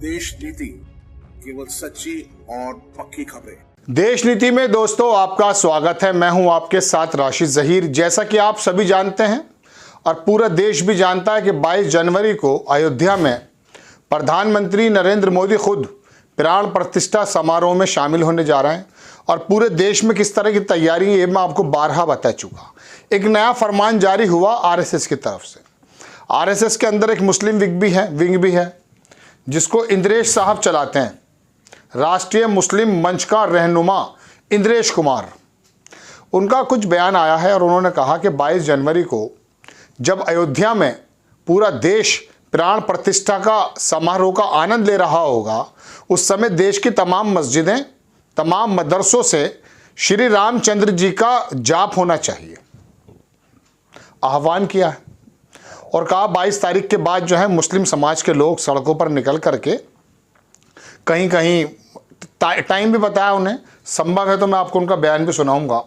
देश नीति, केवल सच्ची और पक्की खबरें। देश नीति में दोस्तों आपका स्वागत है। मैं हूं आपके साथ राशिद जहीर। जैसा कि आप सभी जानते हैं और पूरा देश भी जानता है कि 22 जनवरी को अयोध्या में प्रधानमंत्री नरेंद्र मोदी खुद प्राण प्रतिष्ठा समारोह में शामिल होने जा रहे हैं और पूरे देश में किस तरह की तैयारी है ये मैं आपको बारहा बता चुका। एक नया फरमान जारी हुआ आरएसएस की तरफ से। आरएसएस के अंदर एक मुस्लिम विंग भी है जिसको इंद्रेश साहब चलाते हैं, राष्ट्रीय मुस्लिम मंच का रहनुमा इंद्रेश कुमार। उनका कुछ बयान आया है और उन्होंने कहा कि 22 जनवरी को जब अयोध्या में पूरा देश प्राण प्रतिष्ठा का समारोह का आनंद ले रहा होगा, उस समय देश की तमाम मस्जिदें, तमाम मदरसों से श्री रामचंद्र जी का जाप होना चाहिए, आह्वान किया है। और कहा 22 तारीख के बाद जो है मुस्लिम समाज के लोग सड़कों पर निकल करके कहीं कहीं टाइम भी बताया उन्हें, संभव है तो मैं आपको उनका बयान भी सुनाऊंगा।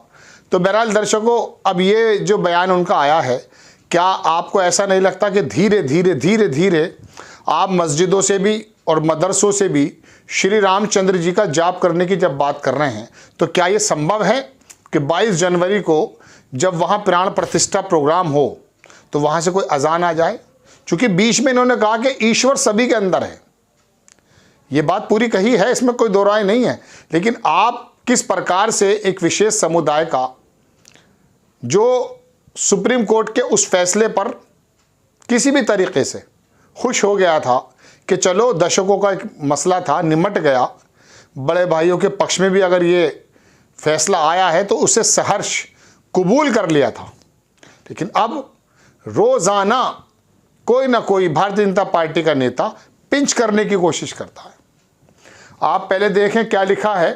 तो बहरहाल दर्शकों, अब ये जो बयान उनका आया है, क्या आपको ऐसा नहीं लगता कि धीरे धीरे आप मस्जिदों से भी और मदरसों से भी श्री रामचंद्र जी का जाप करने की जब बात कर रहे हैं, तो क्या ये संभव है कि 22 जनवरी को जब वहाँ प्राण प्रतिष्ठा प्रोग्राम हो तो वहाँ से कोई अजान आ जाए? चूँकि बीच में इन्होंने कहा कि ईश्वर सभी के अंदर है, ये बात पूरी कही है, इसमें कोई दो राय नहीं है। लेकिन आप किस प्रकार से एक विशेष समुदाय का जो सुप्रीम कोर्ट के उस फैसले पर किसी भी तरीके से खुश हो गया था कि चलो दशकों का एक मसला था, निमट गया, बड़े भाइयों के पक्ष में भी अगर ये फैसला आया है तो उसे सहर्ष कबूल कर लिया था। लेकिन अब रोज़ाना कोई ना कोई भारतीय जनता पार्टी का नेता पिंच करने की कोशिश करता है। आप पहले देखें क्या लिखा है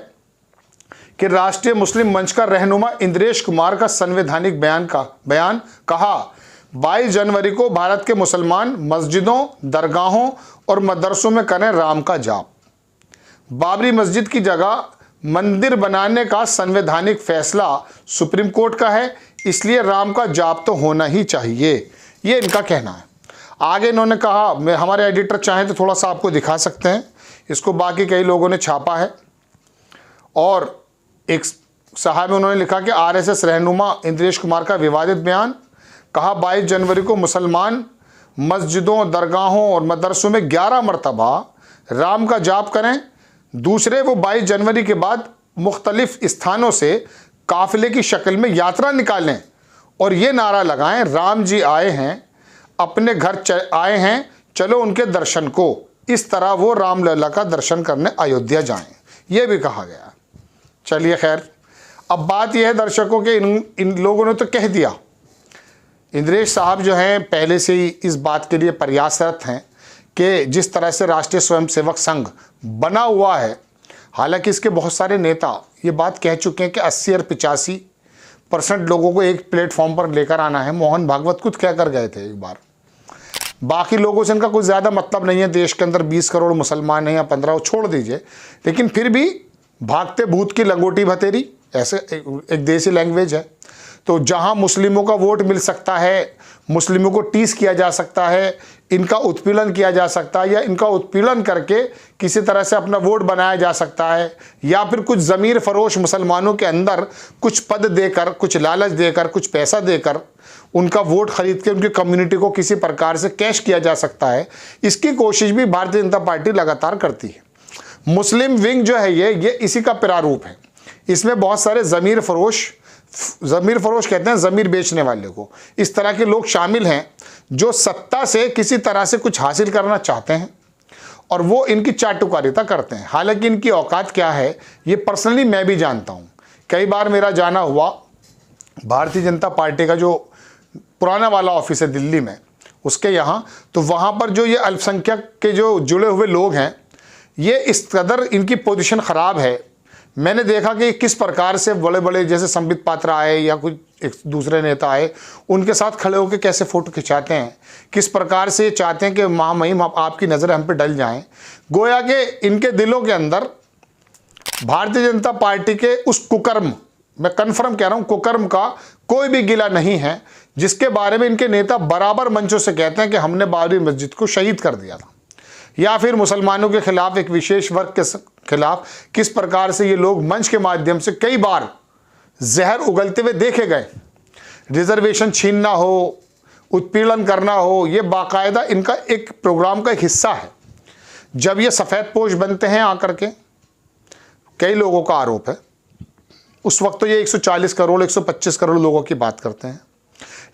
कि राष्ट्रीय मुस्लिम मंच का रहनुमा इंद्रेश कुमार का संवैधानिक बयान कहा 22 जनवरी को भारत के मुसलमान मस्जिदों, दरगाहों और मदरसों में करें राम का जाप। बाबरी मस्जिद की जगह मंदिर बनाने का संवैधानिक फैसला सुप्रीम कोर्ट का है, इसलिए राम का जाप तो होना ही चाहिए, ये इनका कहना है। आगे इन्होंने कहा, मैं हमारे एडिटर चाहें तो थोड़ा सा आपको दिखा सकते हैं, इसको बाकी कई लोगों ने छापा है। और एक साहब में उन्होंने लिखा कि आरएसएस रहनुमा इंद्रेश कुमार का विवादित बयान, कहा 22 जनवरी को मुसलमान मस्जिदों, दरगाहों और मदरसों में 11 मरतबा राम का जाप करें। दूसरे, वो 22 जनवरी के बाद मुख्तलिफ स्थानों से काफिले की शक्ल में यात्रा निकालें और ये नारा लगाएं, राम जी आए हैं, अपने घर आए हैं, चलो उनके दर्शन को। इस तरह वो रामलला का दर्शन करने अयोध्या जाएं, ये भी कहा गया। चलिए खैर, अब बात यह है दर्शकों के इन लोगों ने तो कह दिया। इंद्रेश साहब जो हैं पहले से ही इस बात के लिए प्रयासरत हैं कि जिस तरह से राष्ट्रीय स्वयंसेवक संघ बना हुआ है, हालांकि इसके बहुत सारे नेता ये बात कह चुके हैं कि 80 और 85% लोगों को एक प्लेटफॉर्म पर लेकर आना है। मोहन भागवत खुद कह कर गए थे एक बार। बाकी लोगों से इनका कुछ ज़्यादा मतलब नहीं है, देश के अंदर 20 करोड़ मुसलमान हैं या 15, छोड़ दीजिए। लेकिन फिर भी भागते भूत की लंगोटी भतेरी, ऐसे एक देसी लैंग्वेज है। तो जहाँ मुस्लिमों का वोट मिल सकता है, मुस्लिमों को टीस किया जा सकता है, इनका उत्पीड़न किया जा सकता है, या इनका उत्पीड़न करके किसी तरह से अपना वोट बनाया जा सकता है, या फिर कुछ ज़मीर फरोश मुसलमानों के अंदर कुछ पद देकर, कुछ लालच देकर, कुछ पैसा देकर उनका वोट खरीद के उनकी कम्युनिटी को किसी प्रकार से कैश किया जा सकता है, इसकी कोशिश भी भारतीय जनता पार्टी लगातार करती है। मुस्लिम विंग जो है ये इसी का प्रारूप है। इसमें बहुत सारे ज़मीर फरोश कहते हैं ज़मीर बेचने वाले को, इस तरह के लोग शामिल हैं जो सत्ता से किसी तरह से कुछ हासिल करना चाहते हैं और वो इनकी चाटुकारिता करते हैं। हालांकि इनकी औकात क्या है ये पर्सनली मैं भी जानता हूँ। कई बार मेरा जाना हुआ भारतीय जनता पार्टी का जो पुराना वाला ऑफिस है दिल्ली में, उसके यहाँ, तो वहाँ पर जो ये अल्पसंख्यक के जो जुड़े हुए लोग हैं, ये इस कदर इनकी पोजीशन ख़राब है। मैंने देखा कि किस प्रकार से बड़े बड़े जैसे संबित पात्रा आए या कुछ एक दूसरे नेता आए, उनके साथ खड़े होकर कैसे फ़ोटो खिंचाते हैं, किस प्रकार से चाहते हैं कि महामहिम आपकी नज़रें हम पे डल जाएं। गोया कि इनके दिलों के अंदर भारतीय जनता पार्टी के उस कुकर्म, मैं कन्फर्म कह रहा हूँ, कुकर्म का कोई भी गिला नहीं है जिसके बारे में इनके नेता बराबर मंचों से कहते हैं कि हमने बाबरी मस्जिद को शहीद कर दिया था। या फिर मुसलमानों के खिलाफ, एक विशेष वर्ग के खिलाफ किस प्रकार से ये लोग मंच के माध्यम से कई बार जहर उगलते हुए देखे गए। रिजर्वेशन छीनना हो, उत्पीड़न करना हो, ये बाकायदा इनका एक प्रोग्राम का एक हिस्सा है। जब ये सफ़ेद पोश बनते हैं आकर के, कई लोगों का आरोप है, उस वक्त तो ये 140 करोड़ 125 करोड़ लोगों की बात करते हैं,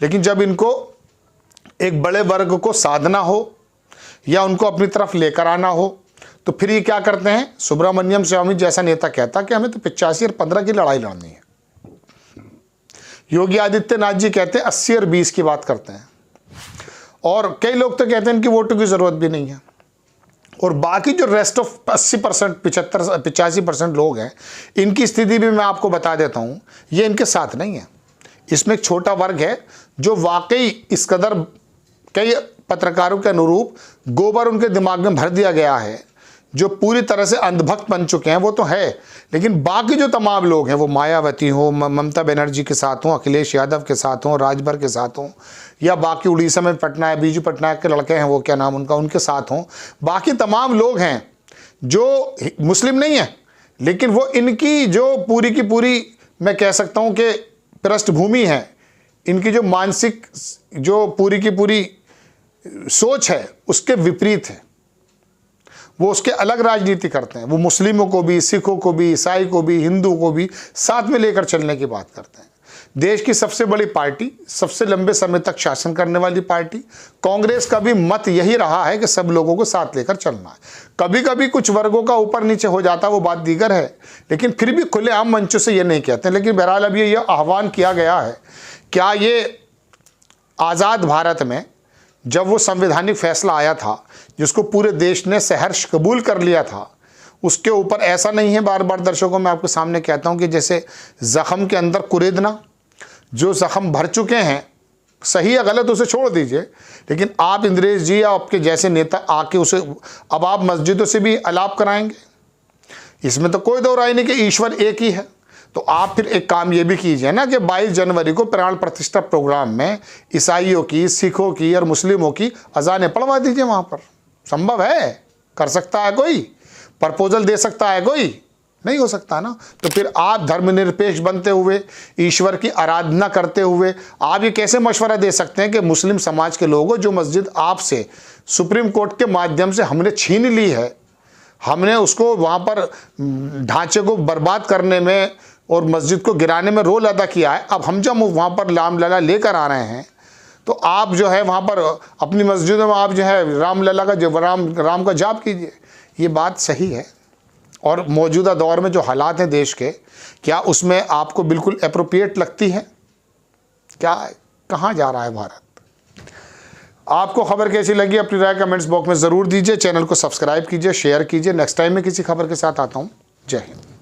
लेकिन जब इनको एक बड़े वर्ग को साधना हो या उनको अपनी तरफ लेकर आना हो तो फिर ये क्या करते हैं। सुब्रमण्यम स्वामी जैसा नेता कहता कि हमें तो 85 और 15 की लड़ाई लड़नी है। योगी आदित्यनाथ जी कहते हैं 80 और 20 की बात करते हैं, और कई लोग तो कहते हैं इनकी वोटों की ज़रूरत भी नहीं है। और बाकी जो रेस्ट ऑफ 80% 85% लोग हैं, इनकी स्थिति भी मैं आपको बता देता हूँ, ये इनके साथ नहीं है। इसमें एक छोटा वर्ग है जो वाकई इस कदर, कई पत्रकारों के अनुरूप गोबर उनके दिमाग में भर दिया गया है, जो पूरी तरह से अंधभक्त बन चुके हैं, वो तो है। लेकिन बाकी जो तमाम लोग हैं, वो मायावती हो, ममता बनर्जी के साथ हों, अखिलेश यादव के साथ हों, राजभर के साथ हों, या बाकी उड़ीसा में पटनायक, बीजू पटनायक के लड़के हैं, वो क्या नाम उनका, उनके साथ हों, बाकी तमाम लोग हैं जो मुस्लिम नहीं हैं, लेकिन वो इनकी जो पूरी की पूरी, मैं कह सकता हूँ कि पृष्ठभूमि है, इनकी जो मानसिक, जो पूरी की पूरी सोच है, उसके विपरीत है। वो उसके अलग राजनीति करते हैं। वो मुस्लिमों को भी, सिखों को भी, ईसाई को भी, हिंदू को भी साथ में लेकर चलने की बात करते हैं। देश की सबसे बड़ी पार्टी, सबसे लंबे समय तक शासन करने वाली पार्टी कांग्रेस का भी मत यही रहा है कि सब लोगों को साथ लेकर चलना है। कभी कभी कुछ वर्गों का ऊपर नीचे हो जाता, वो बात दीगर है, लेकिन फिर भी खुलेआम मंचों से ये नहीं कहते। लेकिन बहरहाल अब ये आह्वान किया गया है, क्या ये आज़ाद भारत में जब वो संवैधानिक फैसला आया था, जिसको पूरे देश ने सहर्ष कबूल कर लिया था, उसके ऊपर ऐसा नहीं है, बार बार दर्शकों मैं आपके सामने कहता हूं कि जैसे ज़ख्म के अंदर कुरेदना, जो ज़ख्म भर चुके हैं, सही या गलत उसे छोड़ दीजिए, लेकिन आप इंद्रेश जी या आपके जैसे नेता आके उसे, अब आप मस्जिदों से भी अलाप कराएंगे, इसमें तो कोई दो राय नहीं कि ईश्वर एक ही है। तो आप फिर एक काम ये भी कीजिए ना कि 22 जनवरी को प्राण प्रतिष्ठा प्रोग्राम में ईसाइयों की, सिखों की और मुस्लिमों की अजानें पढ़वा दीजिए। वहाँ पर संभव है, कर सकता है कोई, प्रपोजल दे सकता है कोई, नहीं हो सकता ना। तो फिर आप धर्मनिरपेक्ष बनते हुए, ईश्वर की आराधना करते हुए आप ये कैसे मशवरा दे सकते हैं कि मुस्लिम समाज के लोगों, जो मस्जिद आपसे सुप्रीम कोर्ट के माध्यम से हमने छीन ली है, हमने उसको वहाँ पर ढांचे को बर्बाद करने में और मस्जिद को गिराने में रोल अदा किया है, अब हम जब वहाँ पर रामलला लेकर आ रहे हैं, तो आप जो है वहाँ पर अपनी मस्जिदों में आप जो है रामलला का, जो राम का जाप कीजिए। ये बात सही है। और मौजूदा दौर में जो हालात हैं देश के, क्या उसमें आपको बिल्कुल एप्रोप्रिएट लगती है? क्या, कहाँ जा रहा है भारत? आपको खबर कैसी लगी अपनी राय कमेंट्स बॉक्स में ज़रूर दीजिए। चैनल को सब्सक्राइब कीजिए, शेयर कीजिए। नेक्स्ट टाइम मैं किसी खबर के साथ आता हूँ। जय हिंद।